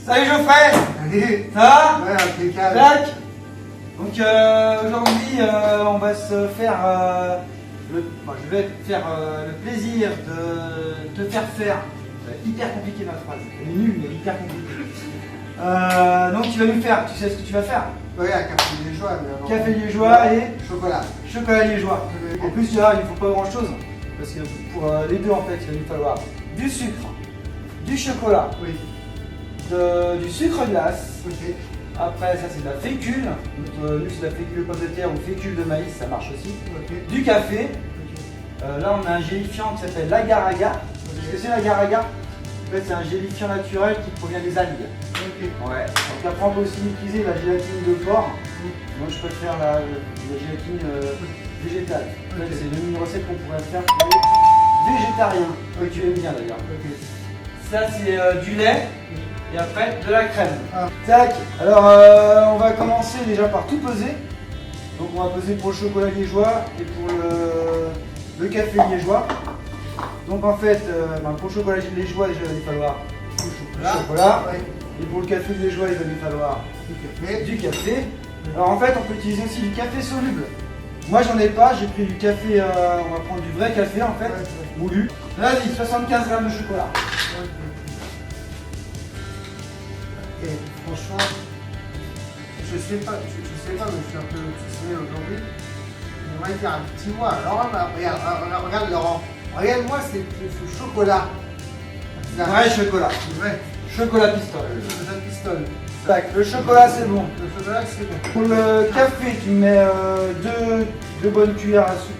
Salut Geoffrey. Allez. Ça va? Ouais, impeccable. Tac. Donc aujourd'hui on va se faire je vais te faire le plaisir de te faire hyper compliqué ma phrase. Elle est nulle mais hyper compliquée. Donc tu vas nous faire, tu sais ce que tu vas faire? Ouais, un café liégeois. Café liégeois et chocolat. Chocolat liégeois. En plus tu vois, il ne faut pas grand chose. Parce que pour les deux en fait, il va nous falloir du sucre, du chocolat, Oui. du sucre glace. Ok. Après ça c'est de la fécule. Nous c'est de la fécule de pomme de terre ou fécule de maïs, ça marche aussi. Ok. Du café. Là on a un gélifiant qui s'appelle l'agar-agar. Qu'est-ce que c'est l'agar-agar? En fait c'est un gélifiant naturel qui provient des algues. Ok. Ouais. Donc après on peut aussi utiliser la gélatine de porc. Moi je préfère la gélatine végétale. En fait, c'est une recette qu'on pourrait faire pour les végétariens. Que tu aimes bien d'ailleurs. Ok. Ça c'est du lait et après de la crème. Ah. Tac. Alors on va commencer déjà par tout peser. Donc on va peser pour le chocolat liégeois et pour le café liégeois. Donc en fait pour le chocolat liégeois déjà il va nous falloir du chocolat. Ouais. Et pour le café liégeois il va nous falloir du café. Alors en fait on peut utiliser aussi du café soluble. Moi j'en ai pas, j'ai pris du café, on va prendre du vrai café en fait, moulu. Vas-y, 75 g de chocolat. Et franchement, je sais pas, mais je suis un peu obsessionnel aujourd'hui. J'aimerais dire un petit mot. Alors, regarde Laurent, regarde-moi ce chocolat. Vrai chocolat. Vrai. Chocolat pistole. Chocolat pistole. Tac, le chocolat c'est bon. Le chocolat, c'est bon. Pour le café, tu mets deux bonnes cuillères à soupe.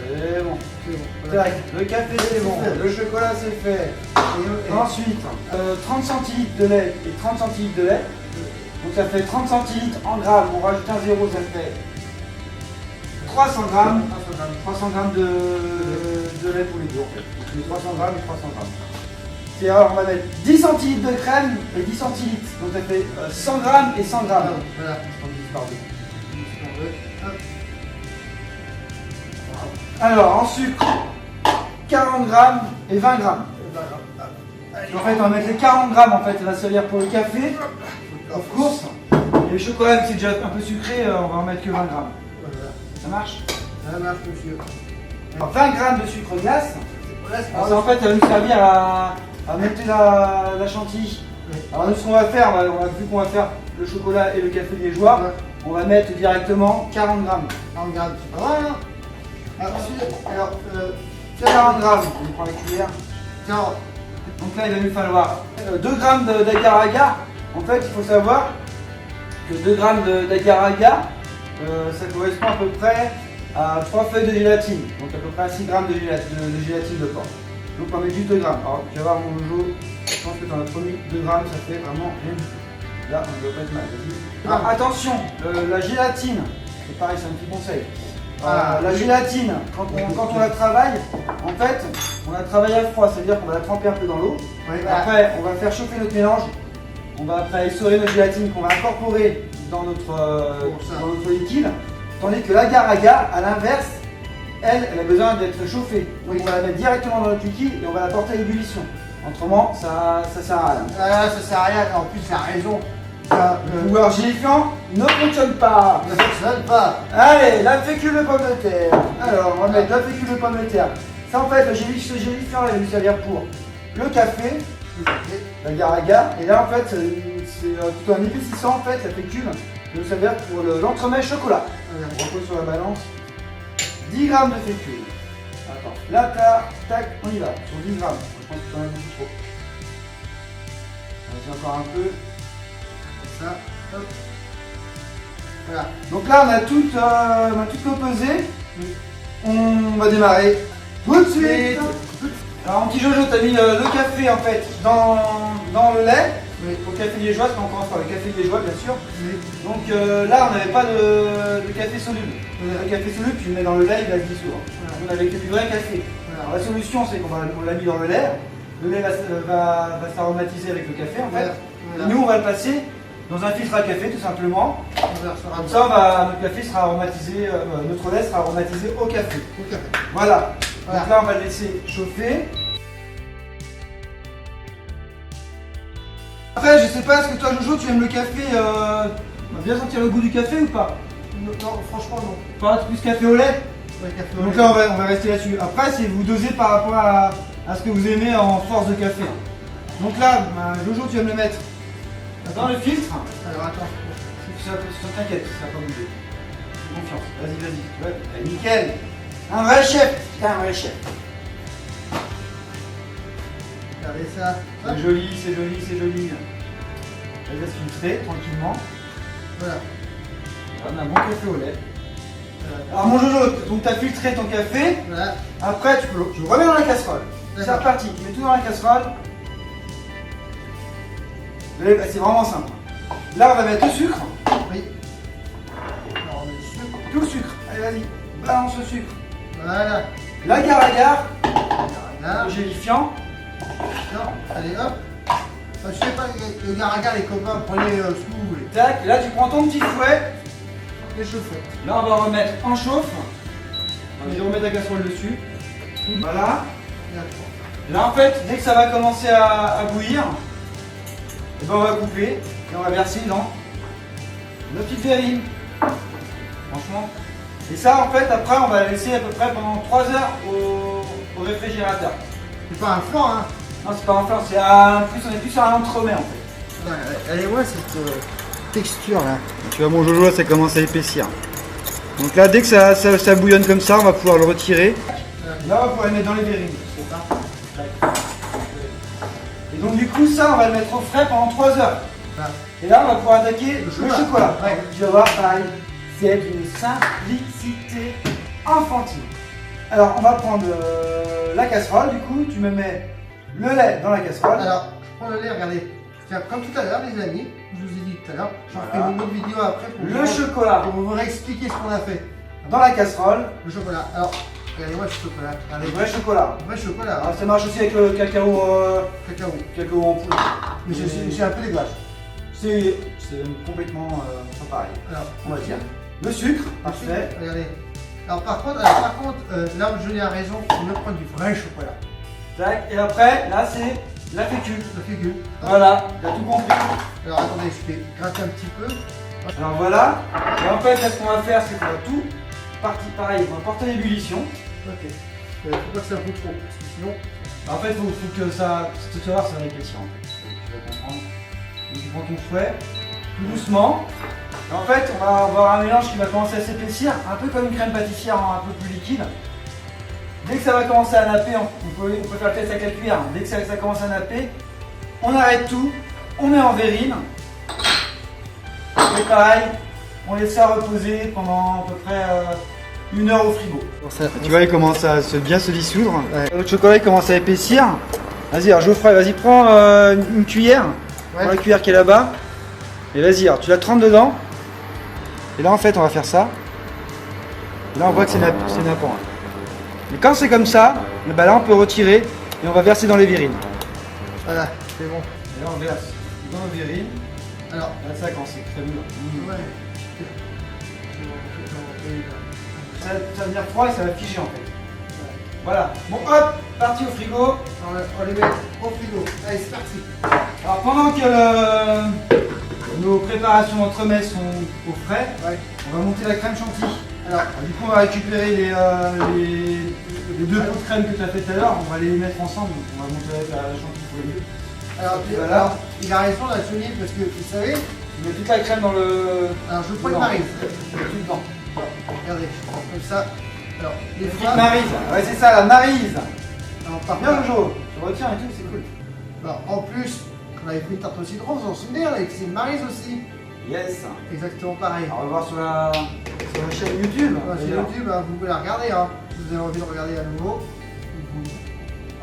C'est bon. C'est bon. Tac, le café c'est bon. Le chocolat c'est fait. Ensuite, 30 centilitres de lait et 30 centilitres de lait. Donc ça fait 30 centilitres en grammes. On rajoute un zéro, ça fait 300 grammes. 300 grammes de lait pour les deux en fait. Donc 300 grammes et 300 grammes. Et alors on va mettre 10 centilitres de crème et 10 centilitres. Donc ça fait 100 grammes et 100 grammes. Voilà. On divise par deux. Alors en sucre, 40 grammes et 20 grammes. En fait on va mettre les 40 grammes en fait, ça va servir pour le café, of course. Et le chocolat c'est déjà un peu sucré, on va en mettre que 20 grammes. Ça marche? Ça marche, monsieur. Alors 20 grammes de sucre glace. Alors, ça en fait ça va nous servir à monter la chantilly. Alors nous ce qu'on va faire, vu qu'on va faire le chocolat et le café liégeois, on va mettre directement 40 grammes. 40 grammes, c'est pas mal, hein? Alors, 40 grammes, on prend la cuillère. tiens, Donc là il va nous falloir 2 grammes d'agar-agar. En fait il faut savoir que 2 grammes d'agar-agar, ça correspond à peu près à 3 feuilles de gélatine. Donc à peu près à 6 grammes de gélatine de porc. Donc on met juste 2 grammes. Alors tu vas voir mon Jojo, je pense que tu en as trop mis 2 grammes, ça fait vraiment rien du tout. Là on ne doit pas être mal, vas-y. Alors attention, la gélatine, c'est pareil, c'est un petit conseil. La gélatine, quand on la travaille, en fait, on la travaille à froid, c'est-à-dire qu'on va la tremper un peu dans l'eau. Après, on va faire chauffer notre mélange. On va après essorer notre gélatine qu'on va incorporer dans notre liquide. Tandis que l'agar-agar, à l'inverse, elle a besoin d'être chauffée. Donc on va la mettre directement dans notre liquide et on va la porter à l'ébullition. Autrement, ça sert à rien. ça sert à rien, en plus, il a raison. Le pouvoir gélifiant ne fonctionne pas. Ne fonctionne pas. Allez, la fécule de pomme de terre. Alors, on va mettre la fécule de pomme de terre. Ça, en fait, ce gélifiant, il va nous servir pour le café, l'agar-agar. Et là, en fait, c'est tout un épaississant, en fait, la fécule va nous servir pour l'entremets chocolat. On repose sur la balance. 10 grammes de fécule. Attends, là, tac, on y va. Sur 10 grammes. Je pense que tu en as beaucoup trop. Vas-y, encore un peu. Ça, hop. Voilà. Donc là, on a tout pesé. On va démarrer tout de suite. Alors, mon petit Jojo, tu as mis le café en fait dans le lait. Au café liégeois, parce qu'on commence par le café liégeois, bien sûr. Donc là, on n'avait pas de café soluble. Le café soluble, tu le mets dans le lait, il va se dissoudre. On avait que du vrai café. Alors, la solution, c'est qu'on l'a mis dans le lait. Le lait va s'aromatiser avec le café en fait. Et nous, on va le passer dans un filtre à café tout simplement. Comme ça, notre café sera aromatisé, notre lait sera aromatisé au café. Voilà. Donc là, on va le laisser chauffer. Après, je sais pas, est-ce que toi, Jojo, tu aimes le café on va bien sentir le goût du café ou pas? Non, franchement, non. Pas plus café au lait? Ouais, café au Donc lait. là, on va rester là-dessus. Après, c'est vous doser par rapport à ce que vous aimez en force de café. Donc là, Jojo, tu aimes le mettre dans le filtre. Alors attends. Ça t'inquiète, ça va pas bouger. Confiance. Vas-y. Ouais, nickel. Un vrai chef. T'es un vrai chef. Regardez ça. C'est joli. Vas-y, laisse filtrer tranquillement. Voilà. On a un bon café au lait. Alors mon Jojo, donc tu as filtré ton café. Voilà. Après, tu le remets dans la casserole. C'est D'accord. reparti. Tu mets tout dans la casserole. C'est vraiment simple. Là, on va mettre le sucre. Oui. Alors on met le sucre. Tout le sucre. Allez, vas-y. Balance le sucre. Voilà. L'agar-agar. Là. Le gélifiant. Non. Allez hop. Je sais pas, le garagar, les copains, prenez ce que vous voulez. Tac. Et là, tu prends ton petit fouet. Les chaufferettes. Là, on va remettre en chauffe. On va remettre la casserole dessus. Voilà. Là, en fait, dès que ça va commencer à bouillir, et ben on va couper et on va verser dans nos petites verrines. Franchement. Et ça, en fait, après, on va la laisser à peu près pendant 3 heures au réfrigérateur. C'est pas un flan, hein. Non, c'est pas un flan, c'est un plus, on est plus sur un entremets en fait. Ouais, elle est moi cette texture là. Tu vois, mon Jojo, là, ça commence à épaissir. Donc là, dès que ça bouillonne comme ça, on va pouvoir le retirer. Là, on va pouvoir le mettre dans les verrines. Et donc, du coup, ça, on va le mettre au frais pendant 3 heures. Voilà. Et là, on va pouvoir attaquer le chocolat. Ouais. Tu vas voir, pareil, c'est d'une simplicité enfantine. Alors, on va prendre la casserole, du coup, tu me mets le lait dans la casserole. Alors, je prends le lait, regardez. Tiens, comme tout à l'heure, les amis, je vous ai dit tout à l'heure, j'en ferai une autre vidéo après Le chocolat pour vous réexpliquer ce qu'on a fait. dans la casserole. Le chocolat. Alors, regardez-moi ce chocolat. Le Regardez. vrai chocolat. Le vrai chocolat, Alors, hein. ça marche aussi avec le cacao, Cacao. cacao en poudre. Mais c'est un peu dégueulasse. C'est complètement pas pareil. Alors, On va dire. Le sucre, parfait. Regardez. Alors par contre, là où Julie a raison, on va prendre du vrai chocolat. Tac. Et après, là, c'est la fécule. La figure. Voilà, t'as tout compris. Alors attendez, je vais gratter un petit peu. Alors voilà. Et en fait, là, ce qu'on va faire, c'est qu'on va tout pareil, on va porter l'ébullition. Ok. Faut pas que ça fout trop, parce que sinon. En fait, faut que ça. Tu vas voir, ça va épaissir en fait. Tu vas comprendre. Donc tu prends ton fouet, tout doucement. Et en fait, on va avoir un mélange qui va commencer à s'épaissir, un peu comme une crème pâtissière un peu plus liquide. Dès que ça va commencer à napper, on peut faire le test avec la cuillère. Dès que ça commence à napper, on arrête tout, on met en verrine. Et pareil, on laisse ça reposer pendant à peu près 1 heure au frigo. Tu vois, il commence à bien se dissoudre. Ouais. Le chocolat il commence à épaissir. Vas-y, alors Geoffrey, vas-y, prends une cuillère. Ouais. Prends la cuillère qui est là-bas. Et vas-y, alors tu la trempes dedans. Et là, en fait, on va faire ça. Et là, on voit que c'est nappant. Et quand c'est comme ça, et ben là, on peut retirer et on va verser dans les verrines. Voilà, c'est bon. Et là, on verse dans nos verrines. Alors, Là, ça, quand c'est crémeux. ouais. Ça va venir froid et ça va figer en fait. Voilà. Bon, hop, parti au frigo. On les met au frigo. Allez, c'est parti. Alors, pendant que nos préparations d'entremets sont au frais, Ouais. on va monter la crème chantilly. Alors, Du coup, on va récupérer les 2 pots de crème que tu as fait tout à l'heure, on va les mettre ensemble. On va monter la chantilly pour les deux. alors, il a raison là, Johnny, parce que vous savez, Tu mets toute la crème dans le. alors je prends une Non. marise. Tout dedans. Regardez, je prends comme ça. Alors, les Petite fois. marise. Ouais, c'est ça, la marise. Alors, par Bien, contre, Jojo. Tu retiens et tout, c'est cool. alors, en plus, on avait fait une tarte au citron, vous en souvenez, avec une marise aussi. Yes. Exactement pareil. Alors, on va voir sur la chaîne YouTube. Sur d'ailleurs. YouTube, hein, vous pouvez la regarder, hein. Si vous avez envie de regarder à nouveau.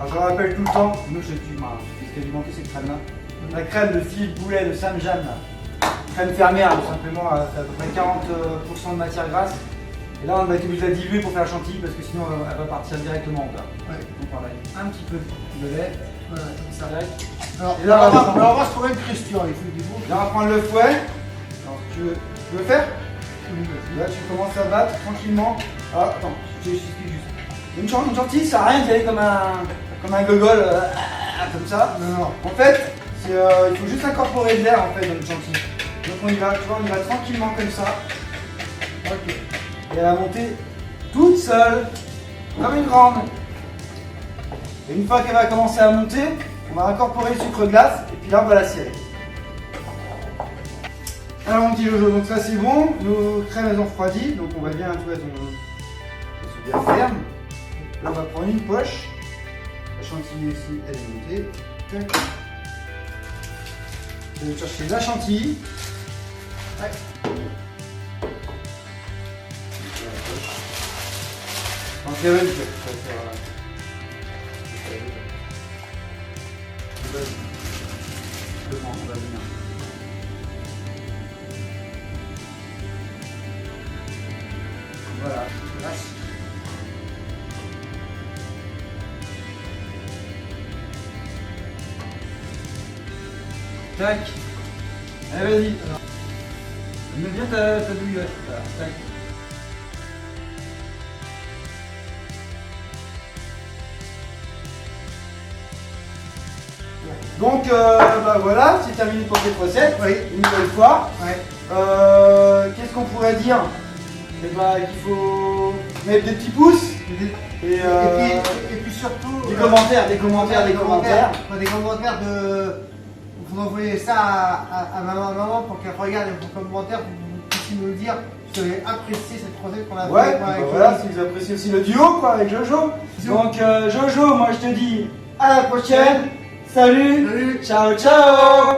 Alors, je le rappelle tout le temps, nous, je suis quasiment que cette crème-là. La crème de Philippe Boulet de Sainte-Jeanne, crème fermière, tout simplement, à peu près 40% de matière grasse. Et là, on va être obligé de la diluer pour faire la chantilly parce que sinon, elle va partir directement en plat. Ouais. Donc, on va mettre un petit peu de lait. Voilà, comme ça. Tac. Alors, Et là, on va on va se trouver une question, il faut du bon. Là, on va prendre le fouet. Alors, tu veux le faire? Là, tu commences à battre tranquillement. Ah, attends, je t'explique juste. Une chantilly, ça sert à rien d'y aller comme un gogol, comme ça. Non, non. En fait, Il faut juste incorporer de l'air en fait dans une chantilly. Donc on y va, tu vois, on y va tranquillement comme ça. Ok. Et elle va monter toute seule, comme une grande. Et une fois qu'elle va commencer à monter, on va incorporer le sucre glace et puis là on va la cirer. Alors mon petit Jojo, donc ça c'est bon, nos crèmes elles ont refroidi, donc on va bien entourer elles sont bien fermes. Là on va prendre une poche, la chantilly aussi elle est montée. Tac. Je vais chercher la chantilly. Ouais. Donc il y avait une voilà, tac. Allez, vas-y. Mets bien ta douillette. Voilà, tac. Donc bah voilà, c'est terminé pour cette recette, Oui. une nouvelle fois. Ouais. Qu'est-ce qu'on pourrait dire? Eh bah, qu'il faut mettre des petits pouces et puis surtout. des commentaires. Des commentaires de. Vous envoyez ça à maman pour qu'elle regarde vos commentaires, pour que vous puissiez nous le dire si vous avez apprécié cette recette qu'on a Ouais, fait. bah voilà, si vous appréciez aussi le duo quoi avec Jojo. Donc Jojo, moi je te dis à la prochaine. Salut. Salut. Ciao ciao.